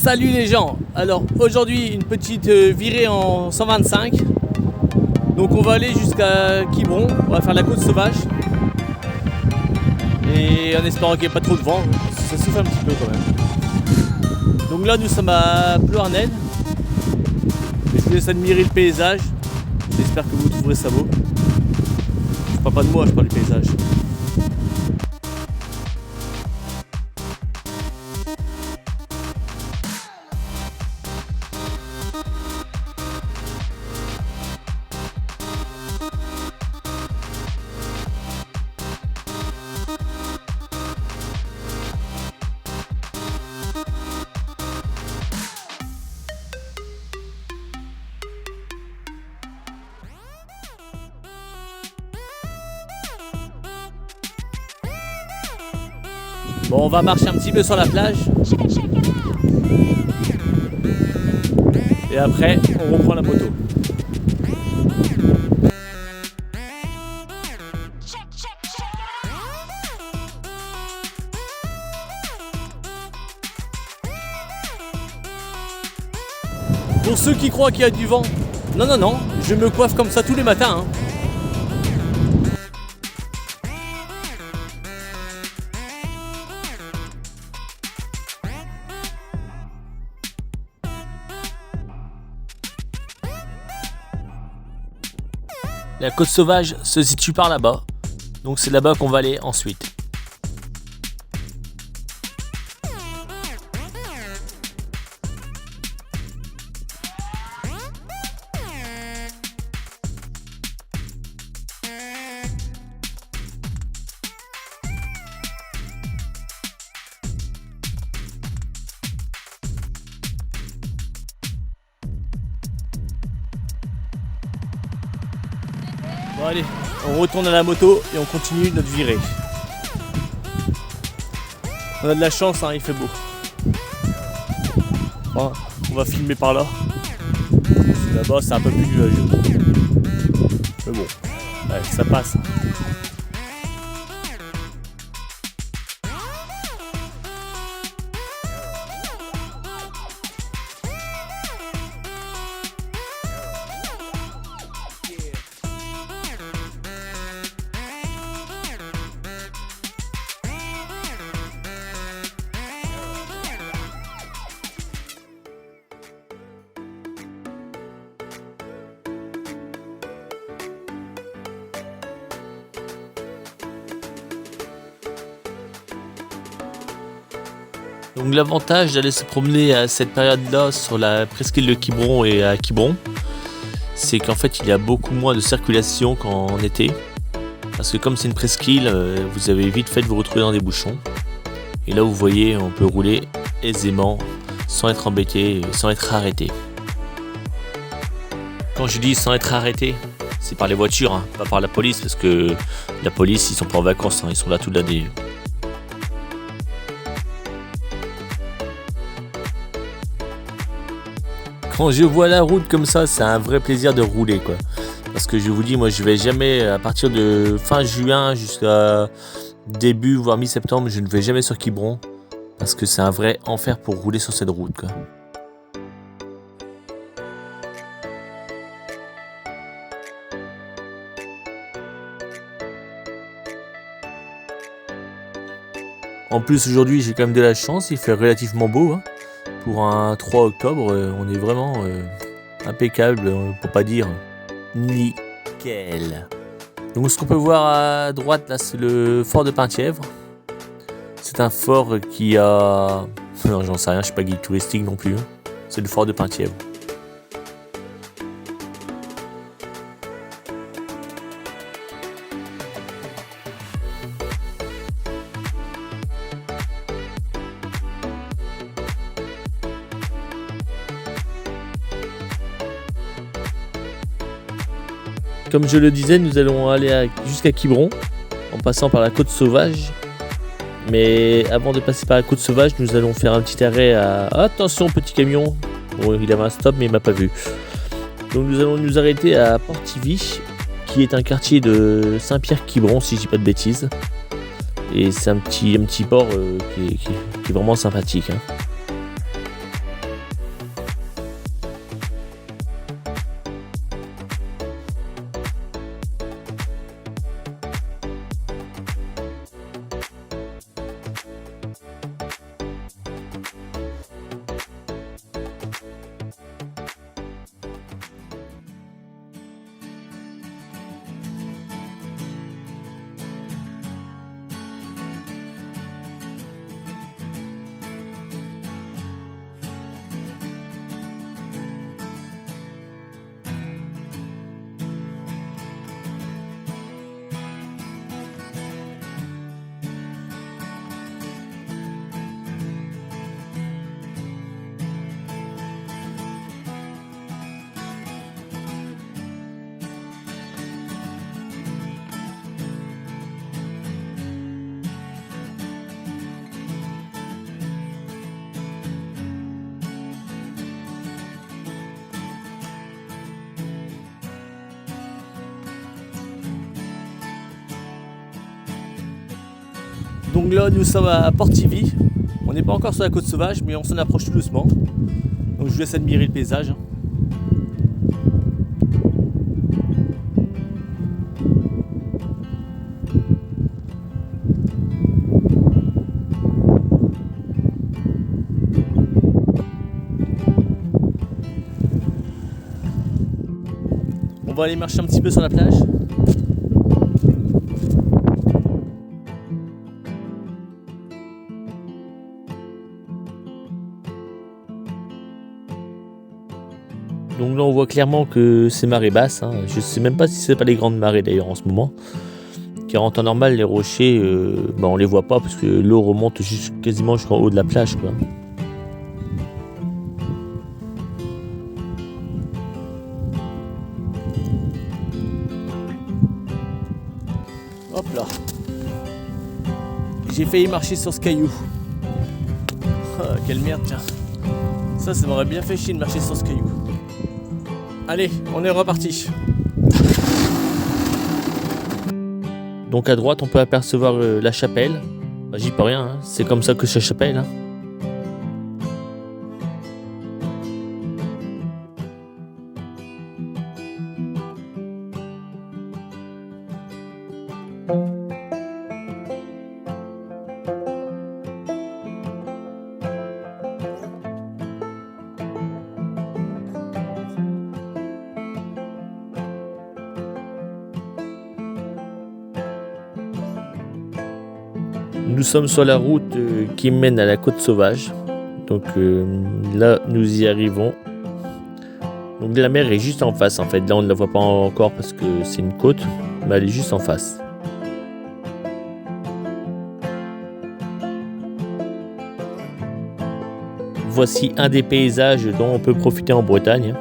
Salut les gens. Alors aujourd'hui une petite virée en 125. Donc on va aller jusqu'à Quiberon. On va faire la côte sauvage. Et en espérant qu'il n'y ait pas trop de vent. Ça souffle un petit peu quand même. Donc là nous sommes à Pleuharnel. Je vous laisse admirer le paysage. J'espère que vous trouverez ça beau. Je parle pas de moi, je parle du paysage. Bon, on va marcher un petit peu sur la plage. Et après, on reprend la moto. Pour ceux qui croient qu'il y a du vent, non, je me coiffe comme ça tous les matins. Hein. La côte sauvage se situe par là-bas, donc c'est là-bas qu'on va aller ensuite. Bon allez, on retourne à la moto et on continue notre virée. On a de la chance, hein, il fait beau. Bon, on va filmer par là. Là-bas c'est un peu plus nuageux. Mais bon, ouais, ça passe. Donc l'avantage d'aller se promener à cette période-là sur la presqu'île de Quiberon et à Quiberon, c'est qu'en fait il y a beaucoup moins de circulation qu'en été. Parce que comme c'est une presqu'île, vous avez vite fait de vous retrouver dans des bouchons. Et là vous voyez, on peut rouler aisément, sans être embêté, sans être arrêté. Quand je dis sans être arrêté, c'est par les voitures, hein, pas par la police, parce que la police ils sont pas en vacances, hein, ils sont là toute l'année. Quand je vois la route comme ça, c'est un vrai plaisir de rouler, quoi. Parce que je vous dis, moi je vais jamais, à partir de fin juin jusqu'à début voire mi-septembre, je ne vais jamais sur Quiberon. Parce que c'est un vrai enfer pour rouler sur cette route, quoi. En plus aujourd'hui j'ai quand même de la chance, il fait relativement beau, hein. Pour un 3 octobre, on est vraiment impeccable, pour pas dire nickel. Donc ce qu'on peut voir à droite là, c'est le fort de Penthièvre. C'est un fort qui a... Non, j'en sais rien, je suis pas guide touristique non plus. Hein. C'est le fort de Penthièvre. Comme je le disais, nous allons aller jusqu'à Quiberon en passant par la côte sauvage. Mais avant de passer par la côte sauvage, nous allons faire un petit arrêt à... Attention, petit camion. Bon, il avait un stop, mais il m'a pas vu. Donc nous allons nous arrêter à Portivy, qui est un quartier de Saint-Pierre-Quiberon, si je dis pas de bêtises. Et c'est un petit port qui est vraiment sympathique. Hein. Donc là nous sommes à Portivy. On n'est pas encore sur la côte sauvage mais on s'en approche tout doucement. Donc je vous laisse admirer le paysage. On va aller marcher un petit peu sur la plage. Donc là on voit clairement que c'est marée basse, hein. Je sais même pas si c'est pas les grandes marées d'ailleurs en ce moment. Car en temps normal les rochers, on les voit pas parce que l'eau remonte quasiment jusqu'en haut de la plage, quoi. Hop là. J'ai failli marcher sur ce caillou. Ah, quelle merde, tiens. Ça m'aurait bien fait chier de marcher sur ce caillou. Allez, on est reparti. Donc à droite, on peut apercevoir la chapelle. Bah, j'y peux rien, hein. C'est comme ça que c'est la chapelle, hein. Nous sommes sur la route qui mène à la côte sauvage. Donc là, nous y arrivons. Donc la mer est juste en face en fait. Là, on ne la voit pas encore parce que c'est une côte, mais elle est juste en face. Voici un des paysages dont on peut profiter en Bretagne.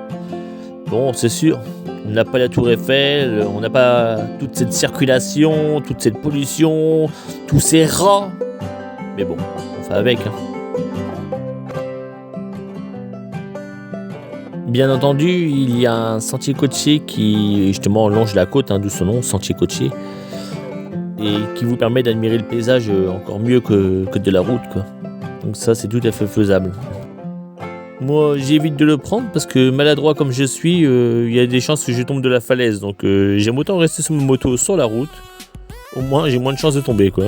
Bon, c'est sûr, on n'a pas la tour Eiffel, on n'a pas toute cette circulation, toute cette pollution, tous ces rats. Mais bon, on fait avec, hein. Bien entendu, il y a un sentier côtier qui justement longe la côte, hein, d'où son nom, sentier côtier, et qui vous permet d'admirer le paysage encore mieux que de la route, quoi. Donc ça, c'est tout à fait faisable. Moi, j'évite de le prendre parce que maladroit comme je suis, il y a des chances que je tombe de la falaise. Donc j'aime autant rester sur ma moto sur la route. Au moins, j'ai moins de chances de tomber, quoi.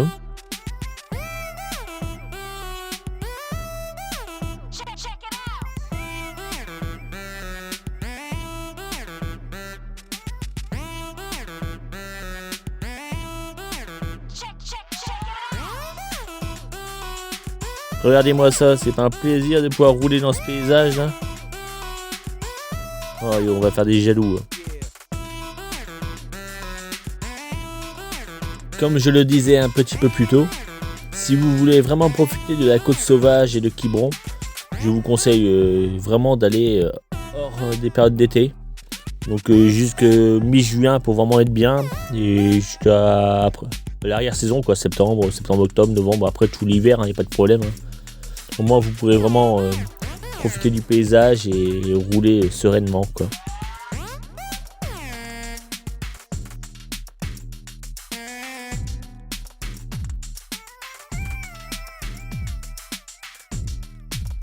Regardez-moi ça, c'est pas un plaisir de pouvoir rouler dans ce paysage là. Oh, on va faire des jaloux. Comme je le disais un petit peu plus tôt, si vous voulez vraiment profiter de la côte sauvage et de Quiberon, je vous conseille vraiment d'aller hors des périodes d'été. Donc jusque mi-juin pour vraiment être bien, et jusqu'à l'arrière-saison, quoi, septembre, octobre, novembre, après tout l'hiver, il n'y a pas de problème, hein. Au moins vous pourrez vraiment profiter du paysage et rouler sereinement, quoi.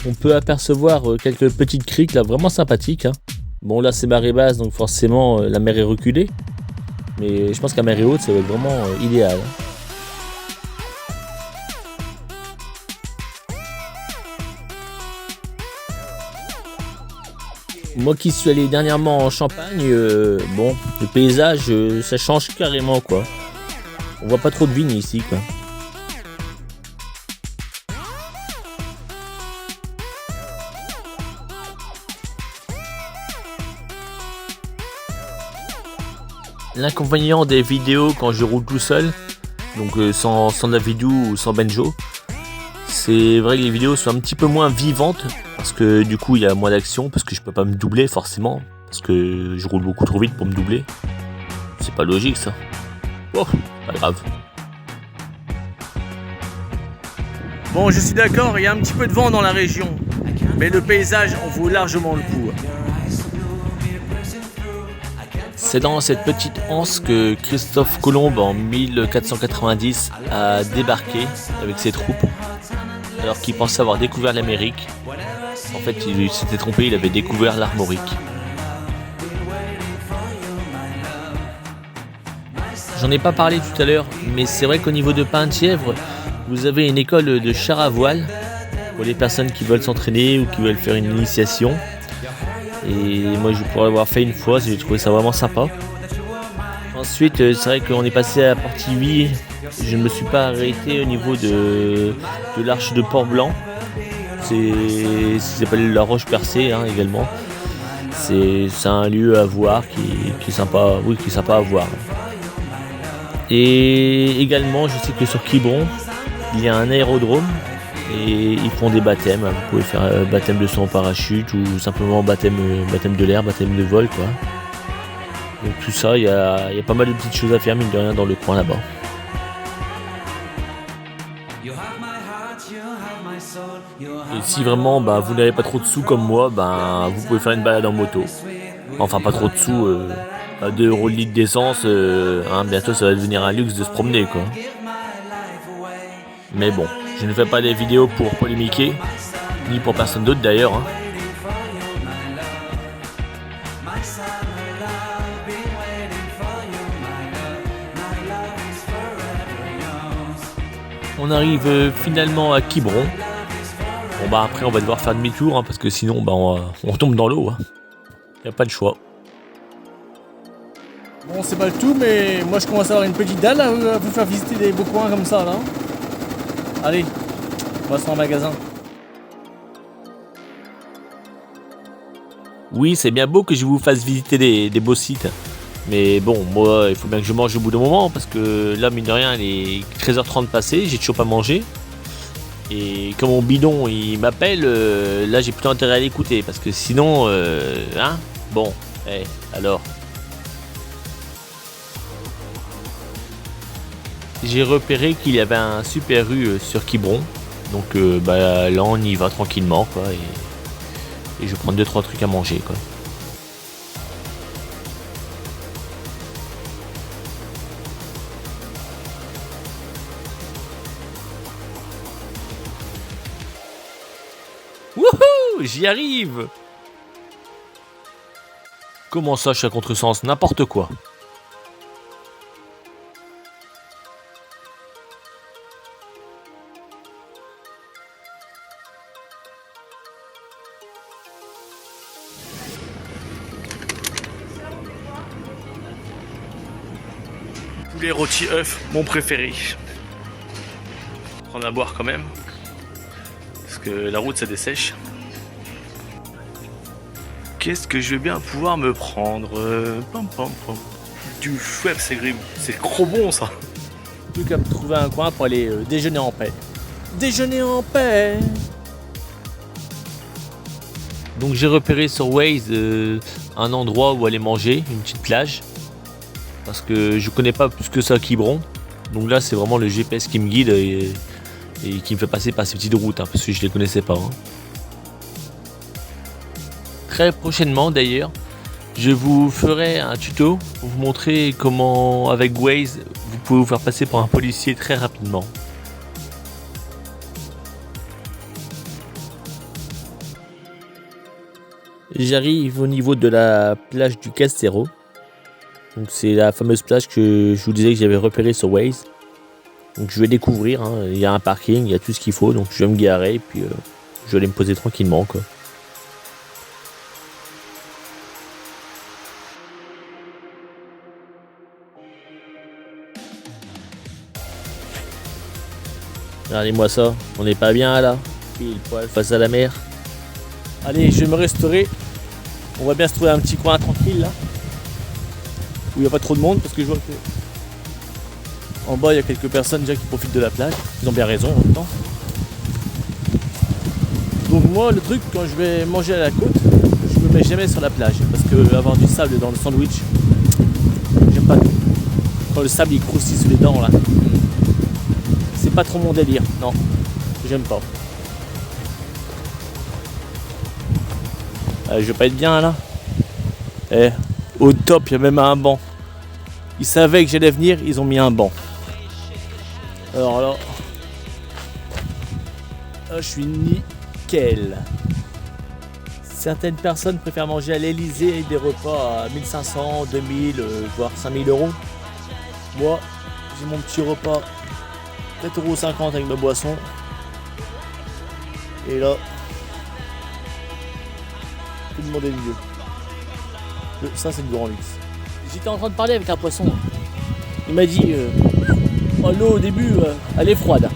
On peut apercevoir quelques petites criques là, vraiment sympathiques, hein. Bon là c'est marée basse donc forcément la mer est reculée. Mais je pense qu'à marée haute ça va être vraiment idéal. Moi qui suis allé dernièrement en Champagne, bon, le paysage ça change carrément, quoi. On voit pas trop de vignes ici, quoi. L'inconvénient des vidéos quand je roule tout seul, donc sans Davidou ou sans Benjo, c'est vrai que les vidéos sont un petit peu moins vivantes parce que du coup il y a moins d'action, parce que je peux pas me doubler forcément, parce que je roule beaucoup trop vite pour me doubler. C'est pas logique ça. Oh, pas grave. Bon, je suis d'accord, il y a un petit peu de vent dans la région, mais le paysage en vaut largement le coup. C'est dans cette petite anse que Christophe Colomb en 1490 a débarqué avec ses troupes alors qu'il pensait avoir découvert l'Amérique. En fait, il s'était trompé, il avait découvert l'Armorique. J'en ai pas parlé tout à l'heure, mais c'est vrai qu'au niveau de Penthièvre, vous avez une école de char à voile pour les personnes qui veulent s'entraîner ou qui veulent faire une initiation. Et moi, je pourrais l'avoir fait une fois, j'ai trouvé ça vraiment sympa. Ensuite, c'est vrai qu'on est passé à Portivy. Je ne me suis pas arrêté au niveau de l'arche de Port-Blanc. Ça s'appelle la Roche Percée également. C'est un lieu à voir qui est sympa, oui, qui est sympa à voir. Et également, je sais que sur Quiberon, il y a un aérodrome et ils font des baptêmes. Vous pouvez faire baptême de saut en parachute ou simplement baptême de l'air, baptême de vol, quoi. Donc tout ça, il y a pas mal de petites choses à faire, mine de rien, dans le coin là-bas. Et si vraiment vous n'avez pas trop de sous comme moi, vous pouvez faire une balade en moto. Enfin, pas trop de sous, à 2 € le litre d'essence, bientôt ça va devenir un luxe de se promener, quoi. Mais bon, je ne fais pas des vidéos pour polémiquer, ni pour personne d'autre d'ailleurs. On arrive finalement à Quiberon. Bon après on va devoir faire demi-tour parce que sinon on tombe dans l'eau. Y a pas de choix. Bon, c'est pas le tout, mais moi je commence à avoir une petite dalle à vous faire visiter des beaux coins comme ça là. Allez, on va se rendre en magasin. Oui, c'est bien beau que je vous fasse visiter des beaux sites. Mais bon, moi, il faut bien que je mange au bout d'un moment parce que là, mine de rien, il est 13h30 passé, j'ai toujours pas mangé. Et comme mon bidon, il m'appelle, là, j'ai plutôt intérêt à l'écouter parce que sinon, bon, alors. J'ai repéré qu'il y avait un Super U sur Quiberon. Donc là, on y va tranquillement, quoi. Et je vais prendre 2-3 trucs à manger, quoi. Wouhou, j'y arrive. Comment ça, je suis à contresens? N'importe quoi. Poulet rôti œuf, mon préféré. Prendre à boire quand même. Parce que la route ça dessèche. Qu'est-ce que je vais bien pouvoir me prendre? Du Schweppes, c'est trop bon ça. Plus qu'à trouver un coin pour aller déjeuner en paix. Déjeuner en paix. Donc j'ai repéré sur Waze un endroit où aller manger, une petite plage. Parce que je connais pas plus que ça Quiberon. Donc là c'est vraiment le GPS qui me guide et qui me fait passer par ces petites routes parce que je les connaissais pas. Très prochainement d'ailleurs, je vous ferai un tuto pour vous montrer comment avec Waze vous pouvez vous faire passer pour un policier très rapidement. J'arrive au niveau de la plage du Castero. Donc c'est la fameuse plage que je vous disais que j'avais repérée sur Waze. Donc je vais découvrir, il y a un parking, il y a tout ce qu'il faut, donc je vais me garer et puis je vais aller me poser tranquillement, quoi. Regardez-moi ça, on n'est pas bien là, pile poil face à la mer. Allez, je vais me restaurer. On va bien se trouver un petit coin tranquille là. Où il n'y a pas trop de monde parce que je vois que en bas il y a quelques personnes déjà qui profitent de la plage. Ils ont bien raison en même temps. Donc moi le truc quand je vais manger à la côte, je me mets jamais sur la plage parce que avoir du sable dans le sandwich, j'aime pas tout. Quand le sable il croustille sous les dents là, c'est pas trop mon délire, non, j'aime pas. Je vais pas être bien là. Au top, il y a même un banc. Ils savaient que j'allais venir, ils ont mis un banc. Alors là, je suis nickel. Certaines personnes préfèrent manger à l'Elysée des repas à 1500, 2000, voire 5000 euros. Moi, j'ai mon petit repas 4,50 € avec ma boisson. Et là, tout le monde est mieux. Ça, c'est du grand luxe. J'étais en train de parler avec un poisson. Il m'a dit oh, l'eau au début, elle est froide.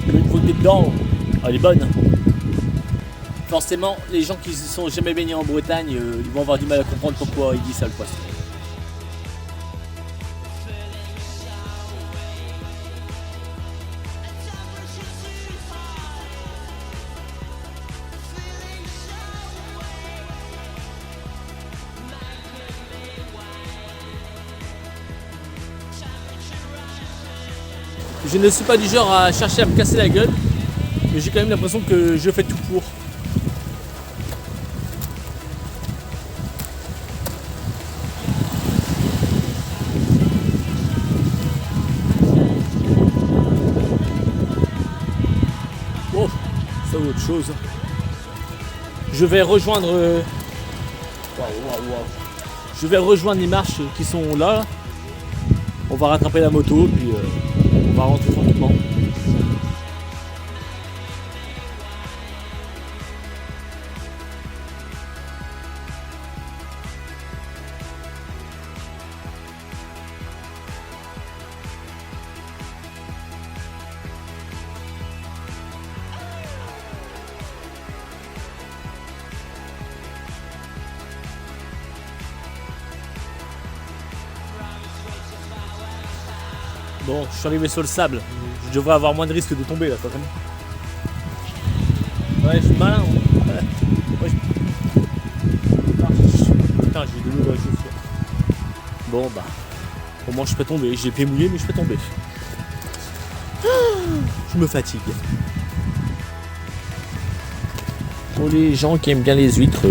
Mais une fois que t'es dedans, elle est bonne. Forcément, les gens qui ne sont jamais baignés en Bretagne, ils vont avoir du mal à comprendre pourquoi il dit ça le poisson. Je ne suis pas du genre à chercher à me casser la gueule, mais j'ai quand même l'impression que je fais tout pour. Oh, ça ou autre chose. Je vais rejoindre. Je vais rejoindre les marches qui sont là. On va rattraper la moto, puis on va rentrer tranquillement. Bon, je suis arrivé sur le sable. Je devrais avoir moins de risque de tomber là quand même. Ouais, je suis malin. Ouais, Putain, j'ai de l'eau dans les chaussures. Bon bah, au moins je peux tomber. J'ai le pied mouillé mais je peux tomber. Je me fatigue. Pour les gens qui aiment bien les huîtres,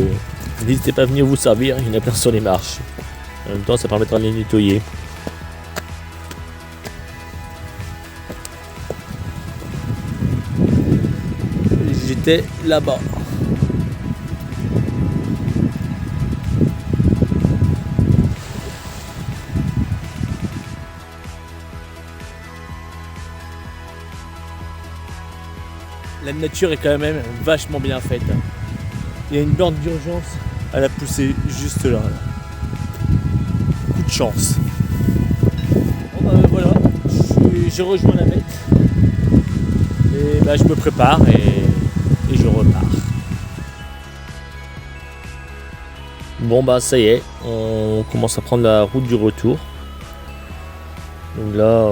n'hésitez pas à venir vous servir, il y en a plein sur les marches. En même temps, ça permettra de les nettoyer. J'étais là-bas. La nature est quand même vachement bien faite. Il y a une borne d'urgence, elle a poussé juste là. Coup de chance. Bon bah voilà, j'ai rejoint la bête. Et bah je me prépare et je repars. Bon bah ça y est, on commence à prendre la route du retour. Donc là,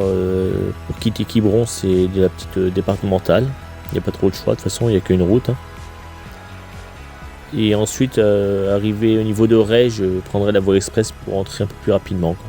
pour quitter Quiberon, c'est de la petite départementale. Il n'y a pas trop de choix, de toute façon il n'y a qu'une route. Et ensuite, arrivé au niveau de Ray, je prendrai la voie express pour rentrer un peu plus rapidement, quoi.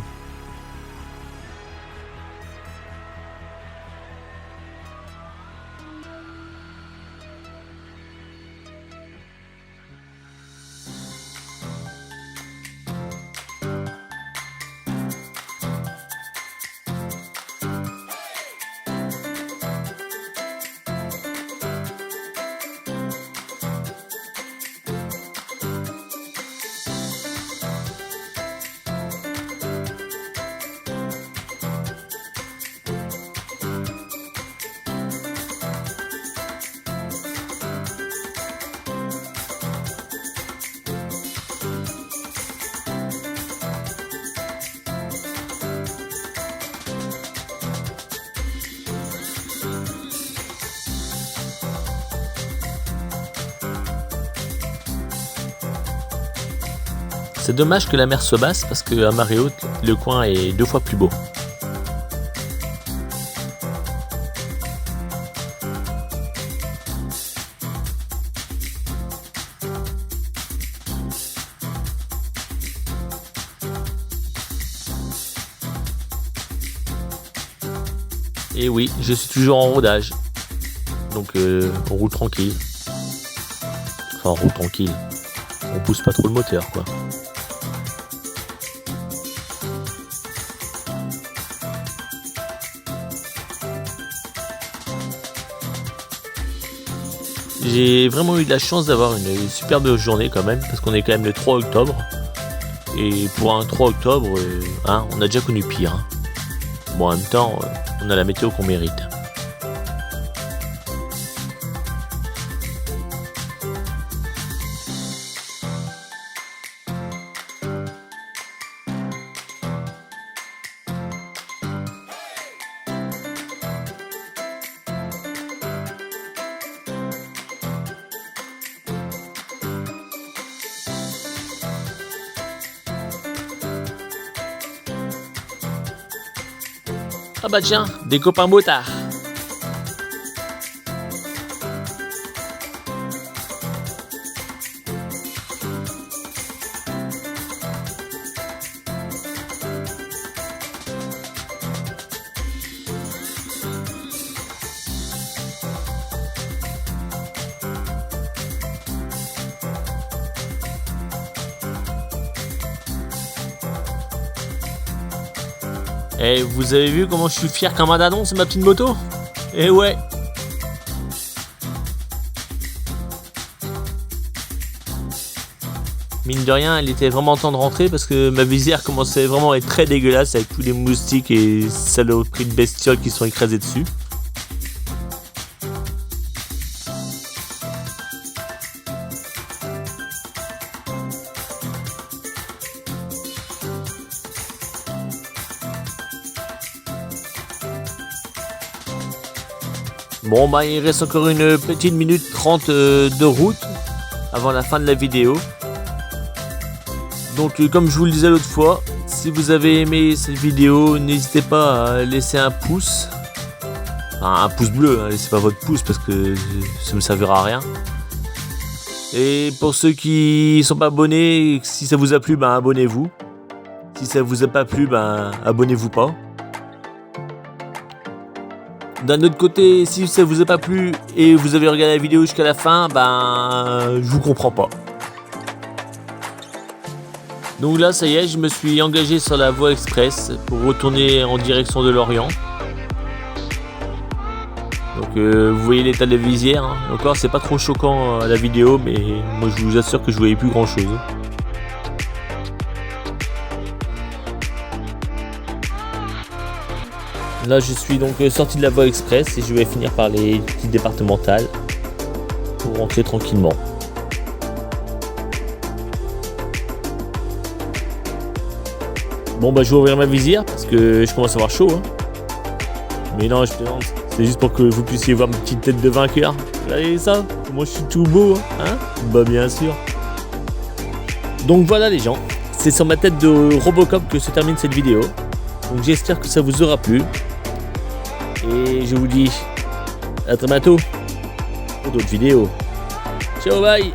C'est dommage que la mer soit basse parce qu'à marée haute, le coin est 2 fois plus beau. Et oui, je suis toujours en rodage. Donc on roule tranquille. Enfin on roule tranquille. On pousse pas trop le moteur quoi. j'ai vraiment eu de la chance d'avoir une superbe journée quand même, parce qu'on est quand même le 3 octobre. Et pour un 3 octobre, on a déjà connu pire. Hein. Bon, en même temps, on a la météo qu'on mérite. Ah bah tiens, des copains motards. Eh, vous avez vu comment je suis fier comme un dindon, c'est ma petite moto? Eh ouais. Mine de rien, il était vraiment temps de rentrer parce que ma visière commençait vraiment à être très dégueulasse avec tous les moustiques et saloperies de bestioles qui sont écrasées dessus. Bon bah il reste encore une petite minute 30 de route avant la fin de la vidéo. Donc comme je vous le disais l'autre fois, si vous avez aimé cette vidéo, n'hésitez pas à laisser un pouce. Enfin, un pouce bleu, hein, laissez pas votre pouce parce que ça me servira à rien. Et pour ceux qui sont pas abonnés, si ça vous a plu, ben abonnez-vous. Si ça vous a pas plu, ben abonnez-vous pas. D'un autre côté, si ça vous a pas plu et vous avez regardé la vidéo jusqu'à la fin, ben je vous comprends pas. Donc là, ça y est, je me suis engagé sur la voie express pour retourner en direction de Lorient. Donc vous voyez l'état de la visière. Hein. Encore, c'est pas trop choquant à la vidéo, mais moi je vous assure que je voyais plus grand chose. Là, je suis donc sorti de la voie express et je vais finir par les petites départementales pour rentrer tranquillement. Bon bah je vais ouvrir ma visière parce que je commence à avoir chaud. Hein. Mais non, je plaisante. C'est juste pour que vous puissiez voir ma petite tête de vainqueur. Vous voyez ça? Moi je suis tout beau. Hein, bah bien sûr. Donc voilà les gens. C'est sur ma tête de Robocop que se termine cette vidéo. Donc j'espère que ça vous aura plu. Et je vous dis à très bientôt pour d'autres vidéos. Ciao, bye!